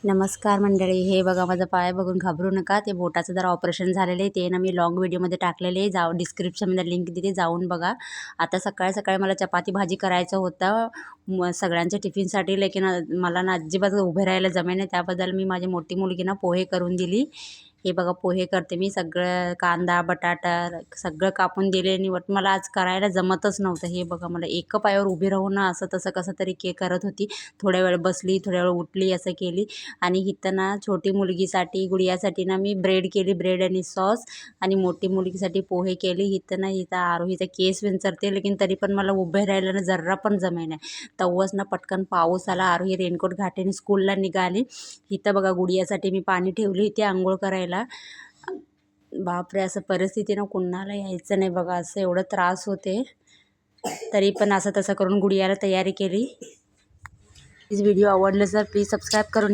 नमस्कार मंडळी, हे बघा माझा पाय बघून घाबरू नका. ते बोटाचं जरा ऑपरेशन झालेलं आहे, ते ना मी लॉंग व्हिडिओमध्ये टाकलेले आहे. डिस्क्रिप्शनमध्ये लिंक दिली, जाऊन बघा. आता सकाळी सकाळी मला चपाती भाजी करायचं होतं सगळ्यांच्या टिफिनसाठी, लेकिन मला ना अजिबात उभे राहायला जमेना. त्याबद्दल मी माझी मोठी मुलगी ना पोहे करून दिली. हे बघा पोहे करते मी. सगळं कांदा बटाटा सगळं कापून दिले आणि मला आज करायला जमतच नव्हतं. हे बघा मला एका पायावर उभी राहून ना असं तसं कसं तरी करत होती. थोड्या वेळ बसली, थोड्या वेळ उठली, असं केली. आणि इथं ना छोटी मुलगीसाठी गुडियासाठी ना मी ब्रेड केली, ब्रेड आणि सॉस. आणि मोठी मुलगीसाठी पोहे केली. इथं आरोहीचा केस विंचरते, लेकिन तरी पण मला उभे राहायला ना जर्रा पण जमेना. तेव्हाच ना पटकन पाऊस आला. आरोही रेनकोट घाटेने स्कूलला निघाली. इथं बघा गुडियासाठी मी पाणी ठेवली इथे आंघोळ करायला. बापरे, असं परिस्थिती ना कुणाला यायचं नाही बघा. असं एवढं त्रास होते, तरी पण असं तसं करून गुडियाला तयारी केली. प्लीज व्हिडिओ आवडले तर प्लीज सबस्क्राईब करून